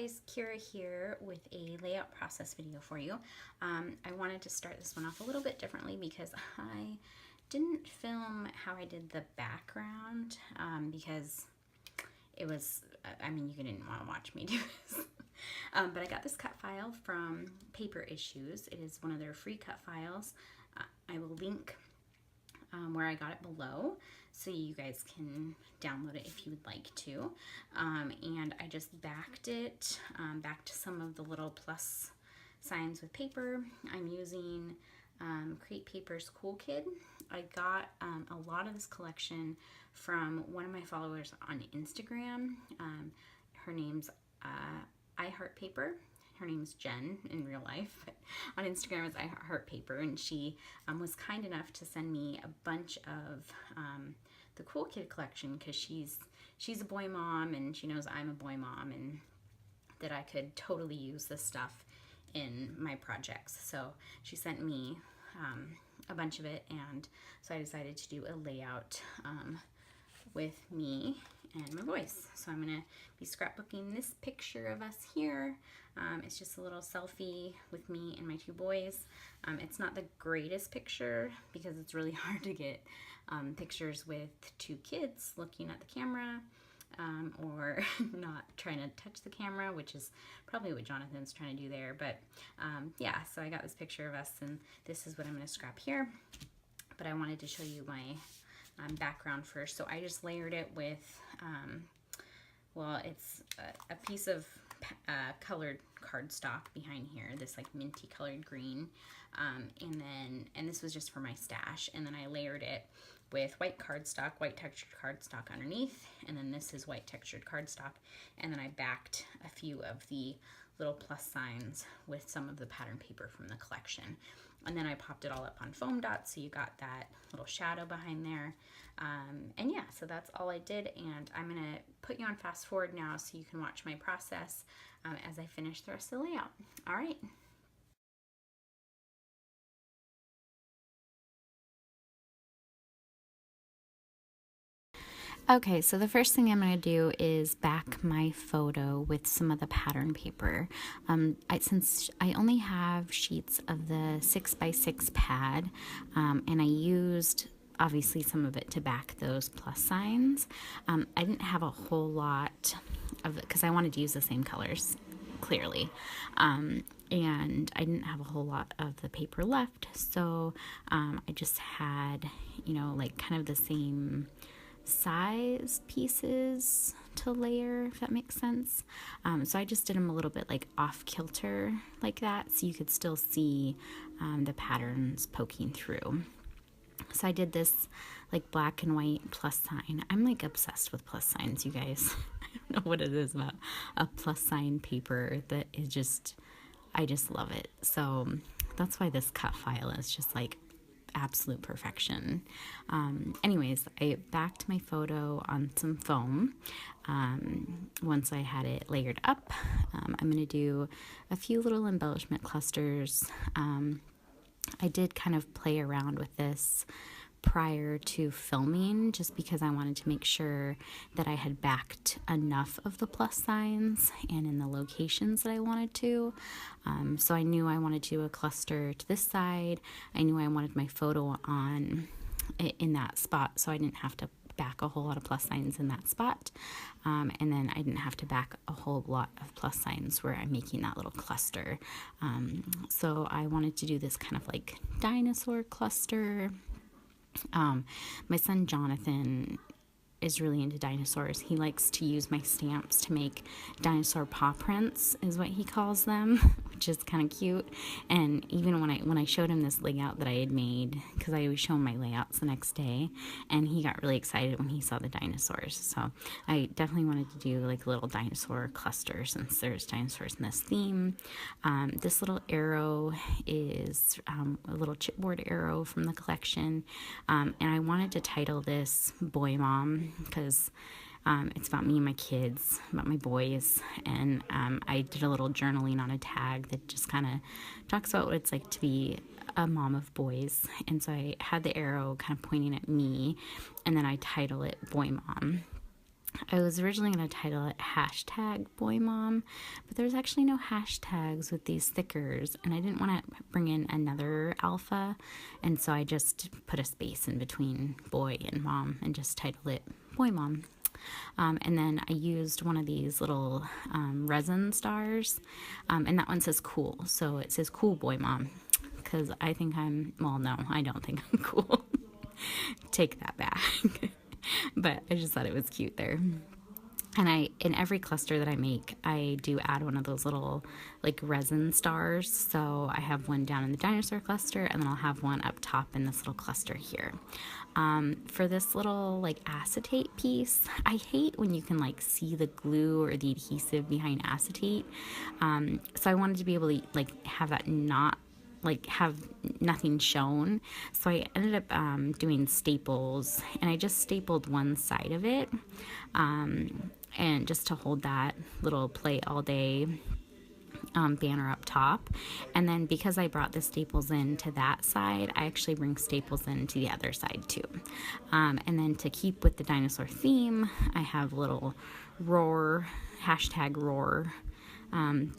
guys, Kira here with a layout process video for you. I wanted to start this one off a little bit differently because I didn't film how I did the background because it was, you didn't want to watch me do this. But I got this cut file from Paper Issues. It is one of their free cut files. I will link where I got it below so you guys can download it if you would like to. And I just backed it back to some of the little plus signs with paper. I'm using Create Paper's Cool Kid. I got a lot of this collection from one of my followers on Instagram. Her name's I Heart Paper. Her name's Jen in real life, but on Instagram it's I Heart Paper, and she was kind enough to send me a bunch of the Cool Kid collection because she's a boy mom and she knows I'm a boy mom and that I could totally use this stuff in my projects. So she sent me a bunch of it, and so I decided to do a layout with me and my boys. So I'm gonna be scrapbooking this picture of us here. It's just a little selfie with me and my two boys. It's not the greatest picture because it's really hard to get pictures with two kids looking at the camera or not trying to touch the camera, which is probably what Jonathan's trying to do there. But yeah, so I got this picture of us, and this is what I'm gonna scrap here. But I wanted to show you my background first. So I just layered it with, well, it's a piece of colored cardstock behind here, this like minty colored green, and this was just for my stash, and then I layered it with white cardstock, white textured cardstock underneath, and then this is white textured cardstock, and then I backed a few of the little plus signs with some of the pattern paper from the collection. And then I popped it all up on foam dots, so you got that little shadow behind there. And yeah, so that's all I did, and I'm gonna put you on fast forward now so you can watch my process as I finish the rest of the layout. All right. Okay, so the first thing I'm going to do is back my photo with some of the pattern paper. Since I only have sheets of the 6x6 pad, and I used obviously some of it to back those plus signs, I didn't have a whole lot of it because I wanted to use the same colors, clearly. And I didn't have a whole lot of the paper left, so I just had, like kind of the same size pieces to layer, if that makes sense. So I just did them a little bit like off kilter like that, so you could still see the patterns poking through. So I did this like black and white plus sign. I'm like obsessed with plus signs, you guys. I don't know what it is about a plus sign paper that is just, I just love it. So that's why this cut file is just like absolute perfection. Anyways, I backed my photo on some foam. Once I had it layered up, I'm going to do a few little embellishment clusters. I did kind of play around with this prior to filming just because I wanted to make sure that I had backed enough of the plus signs and in the locations that I wanted to. So I knew I wanted to do a cluster to this side. I knew I wanted my photo on in that spot, so I didn't have to back a whole lot of plus signs in that spot. And then I didn't have to back a whole lot of plus signs where I'm making that little cluster. So I wanted to do this kind of like dinosaur cluster. My son Jonathan is really into dinosaurs. He likes to use my stamps to make dinosaur paw prints, is what he calls them, which is kind of cute. And even when I showed him this layout that I had made, because I always show him my layouts the next day, and he got really excited when he saw the dinosaurs. So I definitely wanted to do like a little dinosaur cluster since there's dinosaurs in this theme. This little arrow is a little chipboard arrow from the collection, and I wanted to title this Boy Mom because it's about me and my kids, about my boys, and I did a little journaling on a tag that just kind of talks about what it's like to be a mom of boys, and so I had the arrow kind of pointing at me, and then I title it Boy Mom. I was originally going to title it hashtag boy mom, but there's actually no hashtags with these stickers, and I didn't want to bring in another alpha, and so I just put a space in between boy and mom and just titled it boy mom. And then I used one of these little resin stars, and that one says cool, so it says cool boy mom, because I think well, no, I don't think I'm cool. Take that back. But I just thought it was cute there. And in every cluster that I make, I do add one of those little like resin stars. So I have one down in the dinosaur cluster, and then I'll have one up top in this little cluster here. For this little like acetate piece, I hate when you can like see the glue or the adhesive behind acetate. So I wanted to be able to like have that not like have nothing shown, so I ended up doing staples, and I just stapled one side of it, and just to hold that little play all day banner up top. And then because I brought the staples in to that side, I actually bring staples in to the other side too. And then to keep with the dinosaur theme, I have little roar, hashtag roar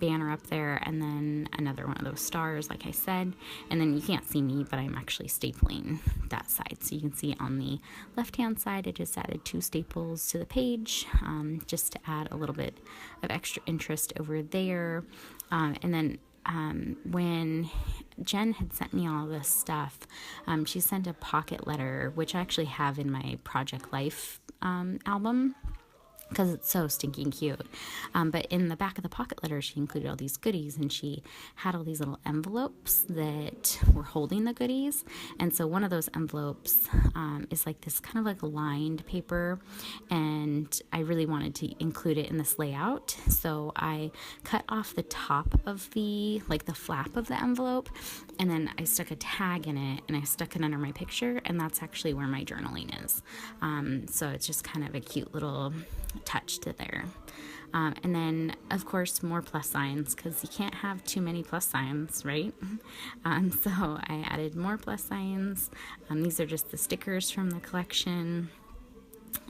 banner up there, and then another one of those stars, like I said. And then you can't see me, but I'm actually stapling that side. So you can see on the left-hand side, I just added 2 staples to the page, just to add a little bit of extra interest over there. And then when Jen had sent me all this stuff, she sent a pocket letter, which I actually have in my Project Life album, because it's so stinking cute. But in the back of the pocket letter, she included all these goodies, and she had all these little envelopes that were holding the goodies. And so one of those envelopes is like this kind of like lined paper, and I really wanted to include it in this layout. So I cut off the top of the flap of the envelope, and then I stuck a tag in it, and I stuck it under my picture, and that's actually where my journaling is. So it's just kind of a cute little touch to there. And then, of course, more plus signs, because you can't have too many plus signs, right? So I added more plus signs. These are just the stickers from the collection.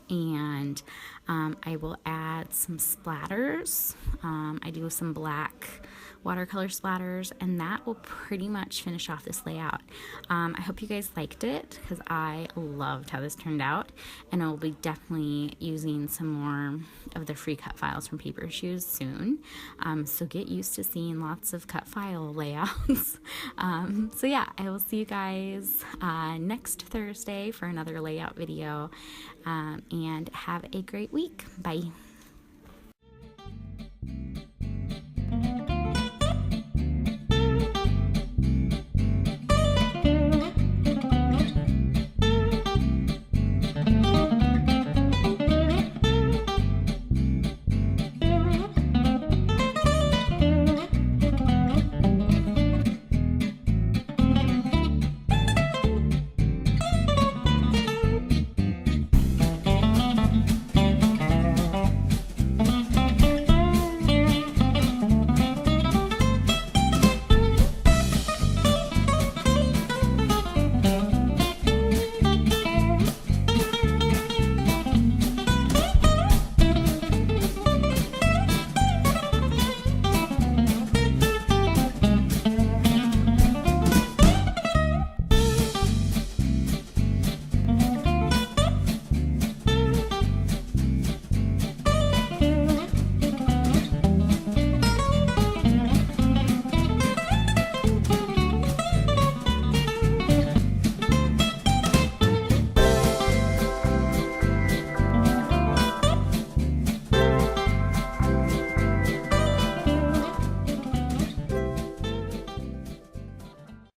And I will add some splatters. I do some black watercolor splatters, and that will pretty much finish off this layout. I hope you guys liked it, because I loved how this turned out, and I will be definitely using some more of the free cut files from Paper Shoes soon. So get used to seeing lots of cut file layouts. So yeah, I will see you guys next Thursday for another layout video, and have a great week. Bye.